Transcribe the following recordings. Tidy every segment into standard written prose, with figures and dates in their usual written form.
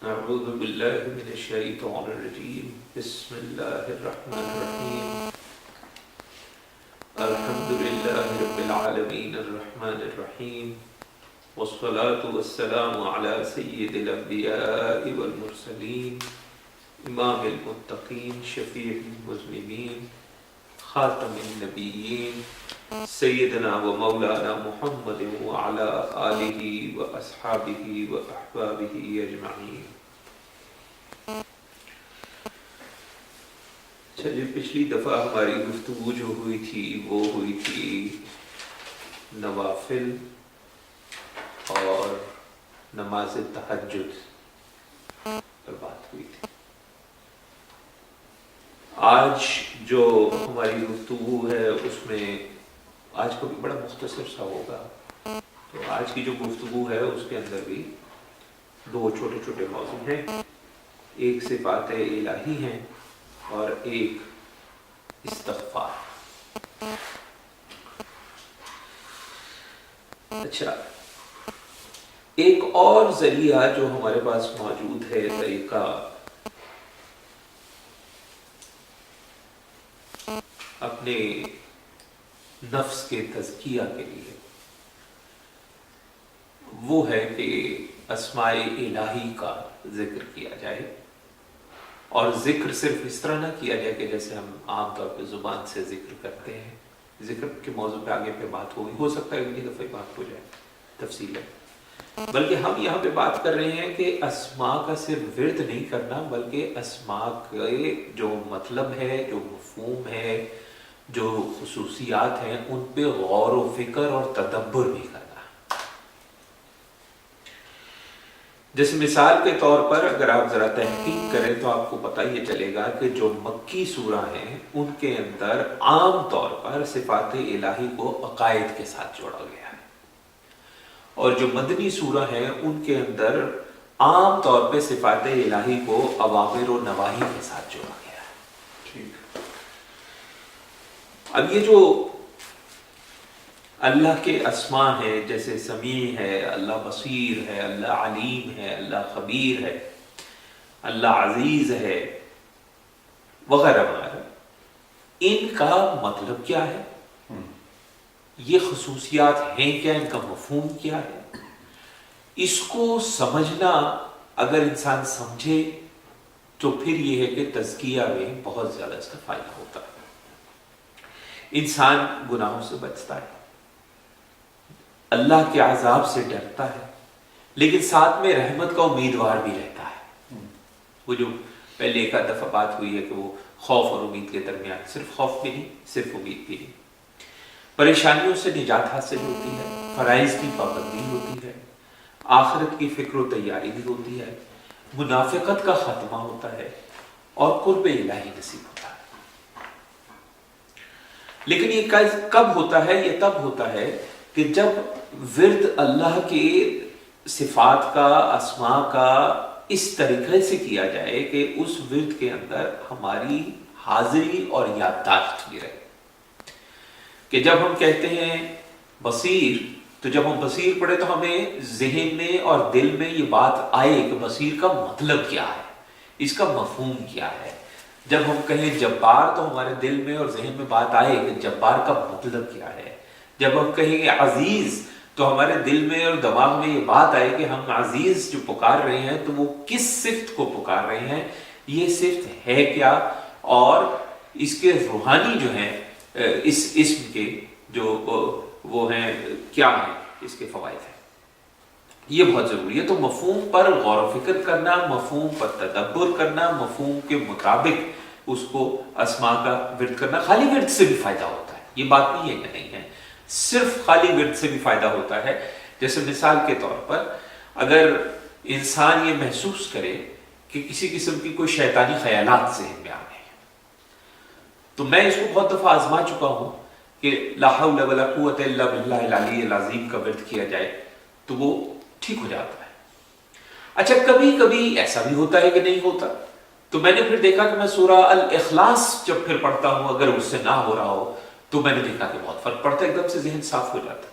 أعوذ بالله من الشيطان الرجيم بسم الله الرحمن الرحيم الحمد لله رب العالمين الرحمن الرحيم والصلاة والسلام على سيد الأنبياء والمرسلين إمام المتقين شفيع المذنبين خاتم النبيين سيدنا ومولانا محمد وعلى آلہ وأصحابہ وأحبابہ اجمعین۔ چلیے، پچھلی دفعہ ہماری گفتگو جو ہوئی تھی وہ ہوئی تھی نوافل اور نماز تہجد پر بات ہوئی تھی۔ آج جو ہماری گفتگو ہے اس میں آج کو بھی بڑا مختصر سا ہوگا، تو آج کی جو گفتگو ہے اس کے اندر بھی دو چھوٹے چھوٹے موضوع ہیں، ایک صفات الہی ہیں اور ایک استغفار۔ اچھا، ایک اور ذریعہ جو ہمارے پاس موجود ہے، طریقہ اپنے نفس کے تزکیہ کے لیے، وہ ہے کہ اسماء الہی کا ذکر کیا جائے، اور ذکر صرف اس طرح نہ کیا جائے کہ جیسے ہم عام طور پہ زبان سے ذکر کرتے ہیں۔ ذکر کے موضوع پہ آگے پہ بات ہوگی، ہو سکتا ہے اگلی دفعہ بات ہو جائے تفصیل ہے، بلکہ ہم یہاں پہ بات کر رہے ہیں کہ اسماء کا صرف ورد نہیں کرنا، بلکہ اسماء کے جو مطلب ہے، جو مفہوم ہے، جو خصوصیات ہیں، ان پہ غور و فکر اور تدبر بھی کرنا۔ جیسے مثال کے طور پر اگر آپ ذرا تحقیق کریں تو آپ کو پتہ یہ چلے گا کہ جو مکی سورہ ہیں ان کے اندر عام طور پر صفات الہی کو عقائد کے ساتھ جوڑا گیا ہے، اور جو مدنی سورہ ہیں ان کے اندر عام طور پہ صفات الہی کو اوامر و نواہی کے ساتھ جوڑا گیا ہے۔ ٹھیک، اب یہ جو اللہ کے اسماء ہیں، جیسے سمیع ہے، اللہ بصیر ہے، اللہ علیم ہے، اللہ خبیر ہے، اللہ عزیز ہے، وغیرہ وغیرہ، ان کا مطلب کیا ہے، یہ خصوصیات ہیں کیا، ان کا مفہوم کیا ہے، اس کو سمجھنا اگر انسان سمجھے تو پھر یہ ہے کہ تزکیہ میں بہت زیادہ اس کا فائدہ ہوتا ہے۔ انسان گناہوں سے بچتا ہے، اللہ کے عذاب سے ڈرتا ہے، لیکن ساتھ میں رحمت کا امیدوار بھی رہتا ہے۔ وہ جو پہلے ایک دفعہ بات ہوئی ہے کہ وہ خوف اور امید کے درمیان، صرف خوف بھی نہیں، صرف امید بھی نہیں، پریشانیوں سے نجات حاصل ہوتی ہے، فرائض کی پابندی ہوتی ہے، آخرت کی فکر و تیاری بھی ہوتی ہے، منافقت کا خاتمہ ہوتا ہے، اور قرب الہی نصیب ہوتا ہے۔ لیکن یہ کب ہوتا ہے؟ یہ تب ہوتا ہے کہ جب ورد اللہ کے صفات کا، اسماء کا اس طریقے سے کیا جائے کہ اس ورد کے اندر ہماری حاضری اور یادداشت بھی رہے۔ کہ جب ہم کہتے ہیں بصیر، تو جب ہم بصیر پڑھے تو ہمیں ذہن میں اور دل میں یہ بات آئے کہ بصیر کا مطلب کیا ہے، اس کا مفہوم کیا ہے۔ جب ہم کہیں جبار تو ہمارے دل میں اور ذہن میں بات آئے کہ جبار کا مطلب کیا ہے۔ جب ہم کہیں گے عزیز تو ہمارے دل میں اور دماغ میں یہ بات آئے کہ ہم عزیز جو پکار رہے ہیں تو وہ کس صفت کو پکار رہے ہیں، یہ صفت ہے کیا، اور اس کے روحانی جو ہیں اس اسم کے جو وہ ہیں کیا ہیں، اس کے فوائد ہیں، یہ بہت ضروری ہے۔ تو مفہوم پر غور و فکر کرنا، مفہوم پر تدبر کرنا، مفہوم کے مطابق اس کو اسماء کا ورد کرنا۔ خالی ورد سے بھی فائدہ ہوتا ہے، یہ بات نہیں ہے کہ نہیں ہے، صرف خالی ورد سے بھی فائدہ ہوتا ہے۔ جیسے مثال کے طور پر اگر انسان یہ محسوس کرے کہ کسی قسم کی کوئی شیطانی خیالات ذہن میں آ گئے ہیں، تو میں اس کو بہت دفعہ آزما چکا ہوں کہ لا حول ولا قوت الا باللہ العلی العظیم کا ورد کیا جائے تو وہ ٹھیک ہو جاتا ہے۔ اچھا، کبھی کبھی ایسا بھی ہوتا ہے کہ نہیں ہوتا، تو میں نے پھر دیکھا کہ میں سورہ الاخلاص جب پھر پڑھتا ہوں، اگر اس سے نہ ہو رہا ہو تو میں نے دیکھا کہ بہت فرق پڑتا ہے، ایک دم سے ذہن صاف ہو جاتا ہے۔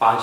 5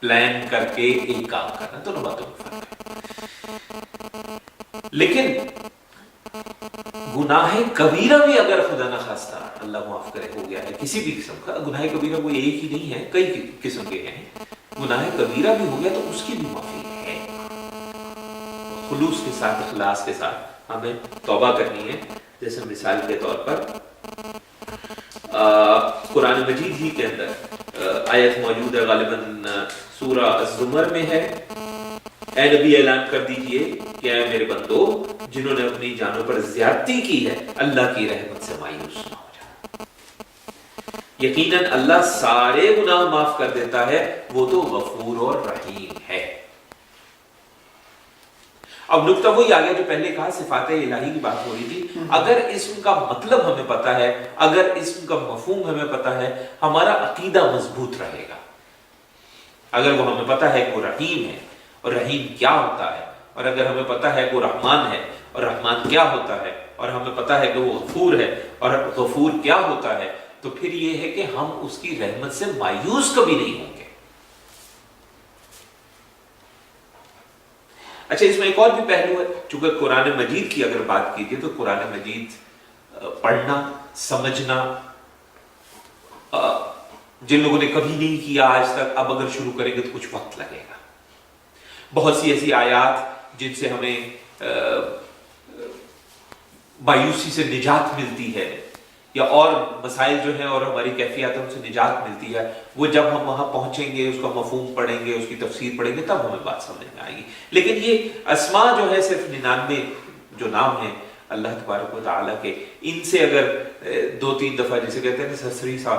پلان کر کے ایک کام کرنا، دونوں باتوں میں فرق ہے۔ لیکن گناہ کبیرہ بھی اگر خدا نہ خواستہ اللہ معاف کرے ہو گیا ہے کسی بھی قسم کا، گناہ کبیرہ کوئی ایک ہی نہیں ہے، کئی قسم کے ہیں، گناہ کبیرہ بھی ہو گیا تو اس کی بھی معافی ہے، خلوص کے ساتھ، اخلاص کے ساتھ ہمیں توبہ کرنی ہے۔ جیسے مثال کے طور پر قرآن مجید ہی کے اندر آیت موجود ہے، غالباً سورہ الزمر میں ہے، اے نبی اعلان کر دیجئے کہ اے میرے بندو جنہوں نے اپنی جانوں پر زیادتی کی ہے اللہ کی رحمت سے مایوس نہ ہو جائے، یقیناً اللہ سارے گناہ معاف کر دیتا ہے، وہ تو غفور اور رحیم ہے۔ اب نکتہ وہی آ گیا جو پہلے کہا، صفات الہی کی بات ہو رہی تھی۔ اگر اسم کا مطلب ہمیں پتا ہے، اگر اسم کا مفہوم ہمیں پتا ہے، ہمارا عقیدہ مضبوط رہے گا۔ اگر وہ ہمیں پتا ہے کہ وہ رحیم ہے اور رحیم کیا ہوتا ہے، اور اگر ہمیں پتا ہے کہ وہ رحمان ہے اور رحمان کیا ہوتا ہے، اور ہمیں پتا ہے کہ وہ غفور ہے اور غفور کیا ہوتا ہے، تو پھر یہ ہے کہ ہم اس کی رحمت سے مایوس کبھی نہیں ہوں گے۔ اچھا، اس میں ایک اور بھی پہلو ہے، چونکہ قرآن مجید کی اگر بات کیجیے تو قرآن مجید پڑھنا، سمجھنا، جن لوگوں نے کبھی نہیں کیا آج تک، اب اگر شروع کریں گے تو کچھ وقت لگے گا۔ بہت سی ایسی آیات جن سے ہمیں مایوسی سے نجات ملتی ہے، یا اور مسائل جو ہیں اور ہماری کیفیات ان سے نجات ملتی ہے، وہ جب ہم وہاں پہنچیں گے، اس کا مفہوم پڑھیں گے، اس کی تفسیر پڑھیں گے، تب ہمیں بات سمجھ میں آئے گی۔ لیکن یہ اسماء جو ہے صرف 99 جو نام ہیں اللہ تبارک و تعالیٰ کے، ان سے اگر 2-3 دفعہ جسے کہتے ہیں سرسری سا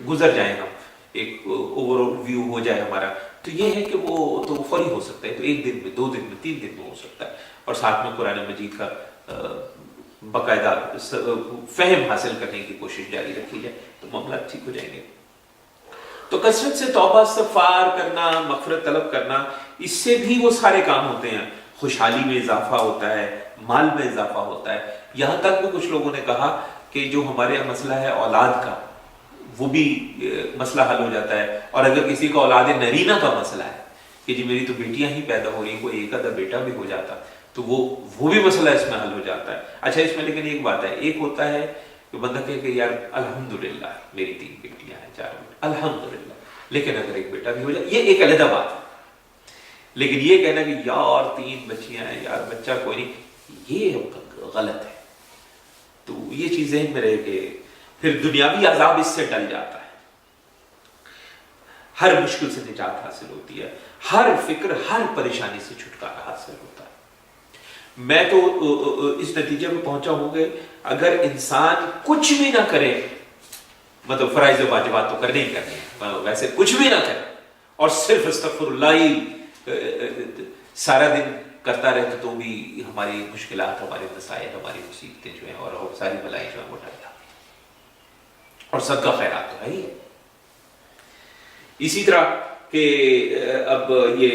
گزر جائیں، ہم ایک اوور ویو ہو جائے ہمارا، تو یہ ہے کہ وہ تو فوری ہو سکتا ہے، تو 1 دن میں، 2 دن میں، 3 دن میں ہو سکتا ہے، اور ساتھ میں قرآن مجید کا باقاعدہ فہم حاصل کرنے کی کوشش جاری رکھی جائے تو معاملات ٹھیک ہو جائیں گے۔ تو کثرت سے توبہ استغفار کرنا، مغفرت طلب کرنا، اس سے بھی وہ سارے کام ہوتے ہیں، خوشحالی میں اضافہ ہوتا ہے، مال میں اضافہ ہوتا ہے، یہاں تک بھی کچھ لوگوں نے کہا کہ جو ہمارے مسئلہ ہے اولاد کا، وہ بھی مسئلہ حل ہو جاتا ہے، اور اگر کسی کا اولاد نرینہ کا مسئلہ ہے کہ جی میری تو بیٹیاں ہی پیدا ہو رہی ہیں، کوئی ایک آدھا بیٹا بھی ہو جاتا تو وہ بھی مسئلہ اس میں حل ہو جاتا ہے۔ اچھا، اس میں لیکن ایک بات ہے، ایک ہوتا ہے کہ بندہ کہے کہ یار الحمدللہ میری 3 بیٹیاں ہیں، 4 بیٹے، الحمدللہ، لیکن اگر ایک بیٹا بھی ہو جائے، یہ ایک علیحدہ بات ہے۔ لیکن یہ کہنا کہ یار 3 بچیاں ہیں، یار بچہ کوئی نہیں، یہ غلط ہے۔ تو یہ چیزیں میں رہے کہ پھر دنیاوی عذاب اس سے ٹل جاتا ہے، ہر مشکل سے نجات حاصل ہوتی ہے، ہر فکر، ہر پریشانی سے چھٹکارا حاصل ہوتا ہے۔ میں تو اس نتیجے میں پہنچا ہوں کہ اگر انسان کچھ بھی نہ کرے، مطلب فرائض و واجبات تو کرنے ہی کرنے ہیں، ویسے کچھ بھی نہ کرے اور صرف استغفر اللہ سارا دن کرتا رہے تو بھی ہماری مشکلات، ہمارے مسائل، ہماری مصیبتیں جو ہیں اور ساری بلائیں جو ہیں وہ ٹل جاتی ہیں، اور صدقہ خیرات تو ہے ہی ہے۔ اسی طرح کہ اب یہ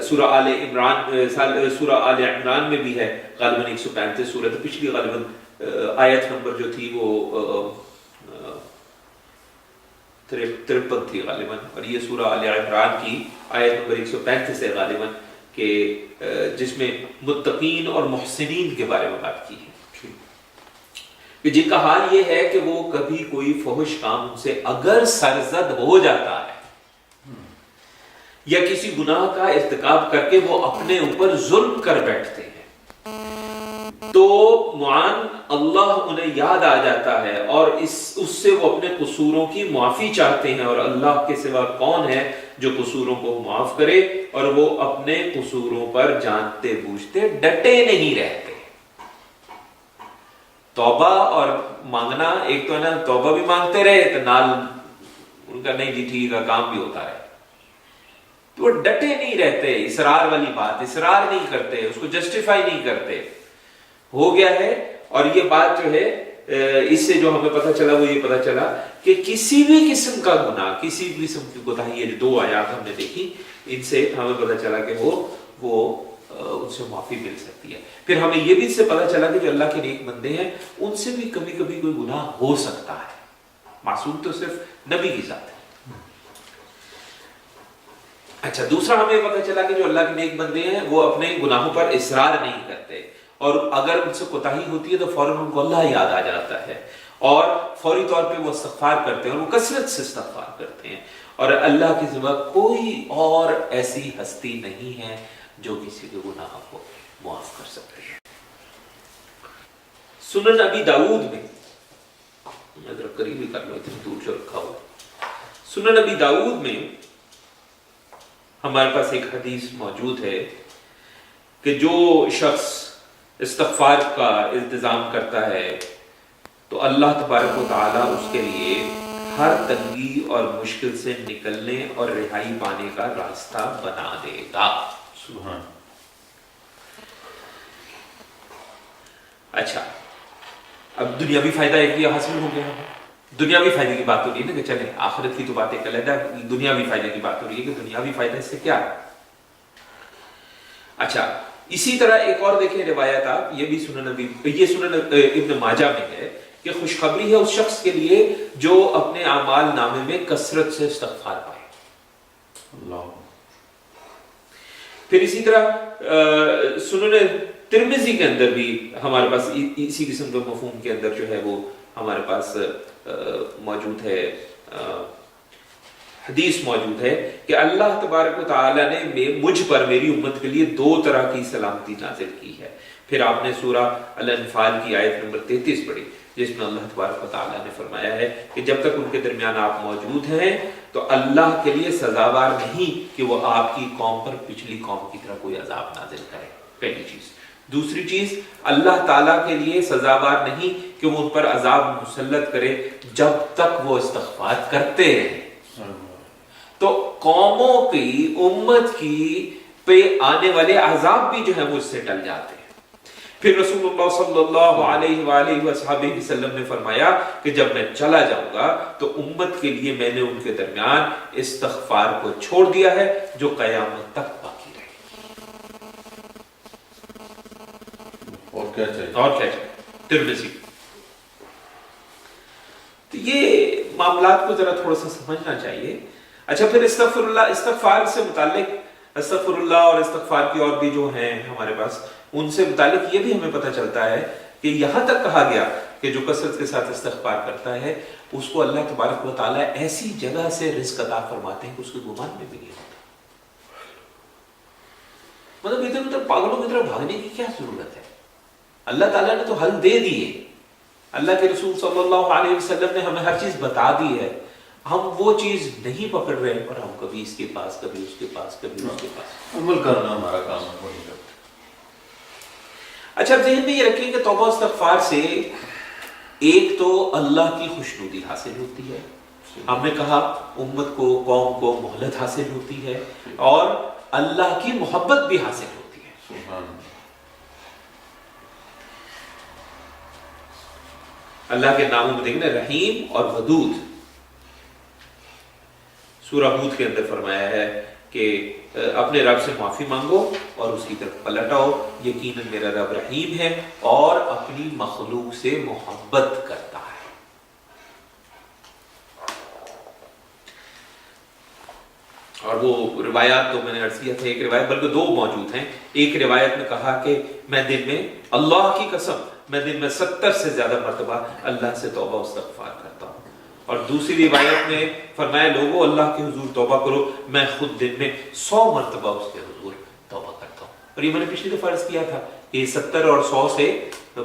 سورہ آل عمران میں بھی ہے، غالباً 135 سورت، پچھلی غالباً آیت نمبر جو تھی وہ 53 تھی غالباً، اور یہ سورہ آل عمران کی آیت نمبر 135 ہے غالباً، کہ جس میں متقین اور محسنین کے بارے میں بات کی ہے، کہ جن کا حال یہ ہے کہ وہ کبھی کوئی فحش کام سے اگر سرزد ہو جاتا ہے یا کسی گناہ کا ارتکاب کر کے وہ اپنے اوپر ظلم کر بیٹھتے ہیں، تو معان اللہ انہیں یاد آ جاتا ہے اور اس سے وہ اپنے قصوروں کی معافی چاہتے ہیں، اور اللہ کے سوا کون ہے جو قصوروں کو معاف کرے، اور وہ اپنے قصوروں پر جانتے بوجھتے ڈٹے نہیں رہتے۔ توبہ اور مانگنا، ایک تو ہے نا توبہ بھی مانگتے رہے تو نال ان کا نہیں جی ٹھیک ہے کام بھی ہوتا رہے، تو وہ ڈٹے نہیں رہتے، اصرار والی بات، اصرار نہیں کرتے، اس کو جسٹیفائی نہیں کرتے، ہو گیا ہے۔ اور یہ بات جو ہے اس سے جو ہمیں پتہ چلا وہ یہ پتہ چلا کہ کسی بھی قسم کا گناہ، کسی بھی قسم کی کوتاہی، یہ 2 آیات ہم نے دیکھی، ان سے ہمیں پتہ چلا کہ وہ ان سے معافی مل سکتی ہے۔ پھر ہمیں یہ بھی اس سے پتہ چلا کہ جو اللہ کے نیک بندے ہیں ان سے بھی کبھی کبھی کوئی گناہ ہو سکتا ہے، معصوم تو صرف نبی کی ذات ہے۔ اچھا، دوسرا ہمیں پتہ چلا کہ جو اللہ کے نیک بندے ہیں وہ اپنے گناہوں پر اصرار نہیں کرتے، اور اگر ان سے کوتاہی ہوتی ہے تو فوراً ان کو اللہ یاد آ جاتا ہے اور فوری طور پہ وہ استغفار کرتے ہیں، اور وہ کثرت سے استغفار کرتے ہیں، اور اللہ کے سوا کوئی اور ایسی ہستی نہیں ہے جو کسی کے گناہ کو معاف کر سکتے ہیں۔ سنن ابی داؤد میں، ذرا قریب ہی کر لو، اتنی دور جو رکھا ہوا، سنن ابی داؤد میں ہمارے پاس ایک حدیث موجود ہے کہ جو شخص استغفار کا التزام کرتا ہے تو اللہ تبارک و تعالیٰ اس کے لیے ہر تنگی اور مشکل سے نکلنے اور رہائی پانے کا راستہ بنا دے گا۔ سبحان۔ اچھا، اب دنیاوی فائدہ ایک بھی حاصل ہو گیا، دنیاوی فائدے کی بات ہو رہی ہے نا، کہ چلیں آخرت کی تو بات ایک علیحدہ، دنیاوی فائدے کی بات ہو رہی ہے کہ دنیاوی فائدہ اس سے کیا ہے۔ اچھا، اسی طرح ایک اور دیکھیں روایت، آپ یہ بھی یہ سنن ابن ماجہ میں ہے کہ خوشخبری ہے اس شخص کے لیے جو اپنے اعمال نامے میں کثرت سے استغفار پائے۔ اللہ۔ پھر اسی طرح سنن ترمذی کے اندر بھی ہمارے پاس اسی قسم کے مفہوم کے اندر جو ہے وہ ہمارے پاس موجود ہے، حدیث موجود ہے کہ اللہ تبارک و تعالیٰ نے مجھ پر، میری امت کے لیے 2 طرح کی سلامتی نازل کی ہے۔ پھر آپ نے سورہ الانفال کی آیت نمبر 33 پڑھی، جس میں اللہ تبارک و تعالیٰ نے فرمایا ہے کہ جب تک ان کے درمیان آپ موجود ہیں تو اللہ کے لیے سزاوار نہیں کہ وہ آپ کی قوم پر پچھلی قوم کی طرح کوئی عذاب نازل کرے، پہلی چیز۔ دوسری چیز، اللہ تعالیٰ کے لیے سزاوار نہیں کہ وہ ان پر عذاب مسلط کرے جب تک وہ استغفار کرتے ہیں۔ تو قوموں کی، امت کی پہ آنے والے عذاب بھی جو ہے وہ اس سے ٹل جاتے ہیں۔ پھر رسول اللہ صلی اللہ علیہ وآلہ وصحبہ وسلم نے فرمایا کہ جب میں چلا جاؤں گا تو امت کے لیے میں نے ان کے درمیان استغفار کو چھوڑ دیا ہے جو قیامت تک باقی رہے۔ اور کیا چاہیے؟ ترمذی۔ تو یہ معاملات کو ذرا تھوڑا سا سمجھنا چاہیے۔ اچھا، پھر استغفار سے متعلق، استغفر اللہ اور استغفار کی اور بھی جو ہیں ہمارے پاس، ان سے متعلق یہ بھی ہمیں پتہ چلتا ہے کہ یہاں تک کہا گیا کہ جو کثرت کے ساتھ استغفار کرتا ہے اس کو اللہ تبارک و تعالیٰ ایسی جگہ سے رزق عطا فرماتے ہیں کہ اس کے گمان میں بھی نہیں ہوتا۔ مطلب ادھر ادھر پاگلوں کی طرح بھاگنے کی کیا ضرورت ہے؟ اللہ تعالیٰ نے تو حل دے دیے، اللہ کے رسول صلی اللہ علیہ وسلم نے ہمیں ہر چیز بتا دی ہے، ہم وہ چیز نہیں پکڑ رہے اور ہم کبھی اس کے پاس، کبھی اس کے پاس، کبھی اس کے پاس۔ عمل کرنا ہمارا کام ہے۔ اچھا، ذہن میں یہ رکھیں کہ توبہ استغفار سے ایک تو اللہ کی خوشنودی حاصل ہوتی ہے، ہم نے کہا امت کو، قوم کو مہلت حاصل ہوتی ہے، اور اللہ کی محبت بھی حاصل ہوتی ہے۔ اللہ کے ناموں میں دیکھنا، رحیم اور ودود۔ سورہ ہود کے اندر فرمایا ہے کہ اپنے رب سے معافی مانگو اور اس کی طرف پلٹ آؤ، یقیناً میرا رب رحیم ہے اور اپنی مخلوق سے محبت کرتا ہے۔ اور وہ روایات تو میں نے عرض کیا تھا، ایک روایت بلکہ 2 موجود ہیں۔ ایک روایت میں کہا کہ میں دن میں، اللہ کی قسم، میں دن میں 70 سے زیادہ مرتبہ اللہ سے توبہ استغفار کرتا ہوں۔ اور دوسری روایت میں فرمایا، لوگوں اللہ کے حضور توبہ کرو، میں خود دن میں 100 مرتبہ اس کے حضور توبہ کرتا ہوں۔ اور یہ میں نے پچھلی دفعہ عرض کیا تھا کہ 70 اور 100 سے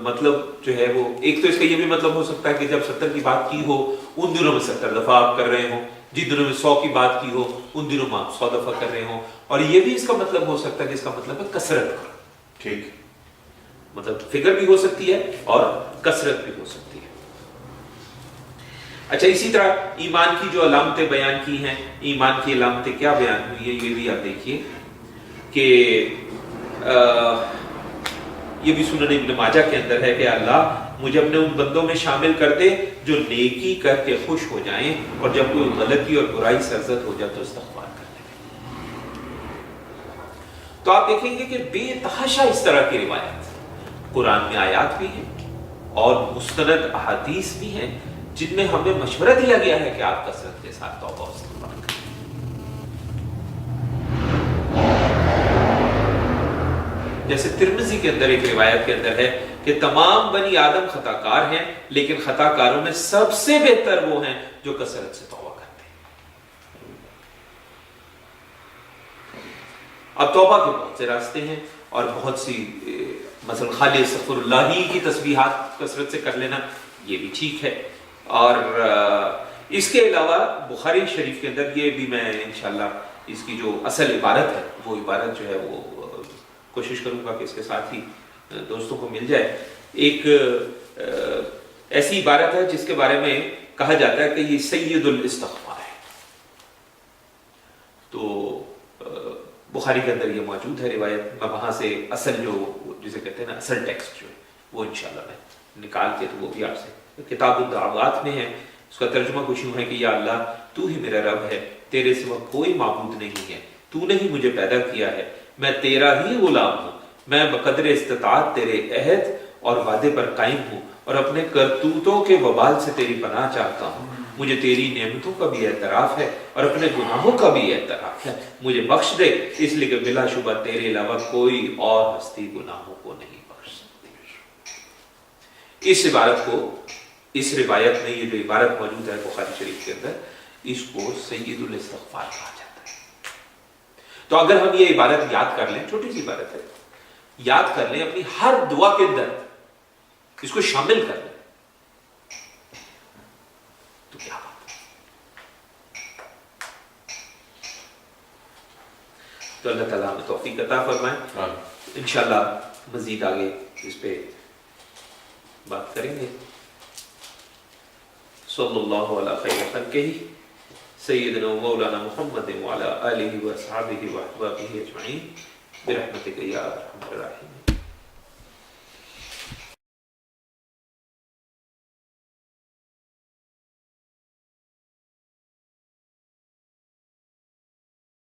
مطلب جو ہے وہ، ایک تو اس کا یہ بھی مطلب ہو سکتا ہے کہ جب 70 کی بات کی ہو ان دنوں میں 70 دفعہ آپ کر رہے ہوں، جن دنوں میں 100 کی بات کی ہو ان دنوں میں آپ 100 دفعہ کر رہے ہوں۔ اور یہ بھی اس کا مطلب ہو سکتا ہے کہ اس کا مطلب ہے کثرت کرو، ٹھیک، مطلب فکر بھی ہو سکتی ہے اور کثرت بھی ہو سکتی ہے۔ اچھا، اسی طرح ایمان کی جو علامتیں بیان کی ہیں، ایمان کی علامتیں کیا بیان ہوئی ہیں یہ بھی آپ دیکھیے کہ یہ بھی سنن ابن ماجہ کے اندر ہے کہ اللہ مجھے اپنے ان بندوں میں شامل کر دے جو نیکی کر کے خوش ہو جائیں اور جب کوئی غلطی اور برائی سرزد ہو جائے تو استغفار کر لیں۔ تو آپ دیکھیں گے کہ بے تحاشا اس طرح کی روایات قرآن میں آیات بھی ہیں اور مستند احادیث بھی ہیں جن میں ہمیں مشورہ دیا گیا ہے کہ آپ کثرت کے ساتھ توبہ استغفار کریں۔ جیسے ترمذی کے اندر ایک روایت کے اندر ہے کہ تمام بنی آدم خطا کار ہیں، لیکن خطا کاروں میں سب سے بہتر وہ ہیں جو کثرت سے توبہ کرتے ہیں۔ اب توبہ کے بہت سے راستے ہیں اور بہت سی مثلا خالی استغفر اللہ ہی کی تسبیحات کثرت سے کر لینا یہ بھی ٹھیک ہے، اور اس کے علاوہ بخاری شریف کے اندر یہ بھی میں انشاءاللہ اس کی جو اصل عبارت ہے وہ عبارت جو ہے وہ کوشش کروں گا کہ اس کے ساتھ ہی دوستوں کو مل جائے۔ ایک ایسی عبارت ہے جس کے بارے میں کہا جاتا ہے کہ یہ سید الاستغفار ہے، تو بخاری کے اندر یہ موجود ہے روایت، میں وہاں سے اصل جو جسے کہتے ہیں نا اصل ٹیکسٹ جو ہے وہ انشاءاللہ میں نکال کے تو وہ بھی آپ سے کتاب الدعوات میں ہے، اس کا ترجمہ کچھ یوں ہے کہ یا اللہ تو ہی میرا رب ہے، تیرے سوا کوئی معبود نہیں ہے، تو نے ہی مجھے پیدا کیا ہے، میں تیرا ہی غلام ہوں، میں بقدر استطاعت تیرے عہد اور وعدے پر قائم ہوں اور اپنے کرتوتوں کے وبال سے تیری پناہ چاہتا ہوں، مجھے تیری نعمتوں کا بھی اعتراف ہے اور اپنے گناہوں کا بھی اعتراف ہے، مجھے بخش دے اس لیے کہ بلا شبہ تیرے علاوہ کوئی اور ہستی گناہوں کو نہیں بخش سکتی۔ اس عبارت کو، اس روایت میں یہ جو عبارت موجود ہے بخاری شریف کے اندر، اس کو سید الاستغفار کہا جاتا ہے۔ تو اگر ہم یہ عبارت یاد کر لیں، چھوٹی سی عبارت ہے، یاد کر لیں اپنی ہر دعا کے اندر اس کو شامل کر لیں تو کیا بات ہے۔ تو اللہ تعالیٰ ہمیں توفیق عطا فرمائے، انشاءاللہ مزید آگے اس پہ بات کریں گے۔ صلی اللہ علیہ خیر خلقہ سیدنا و مولانا محمد وعلی آلہ و اصحابہ و احبابہ اجمعین برحمتک یا ارحم الراحمین۔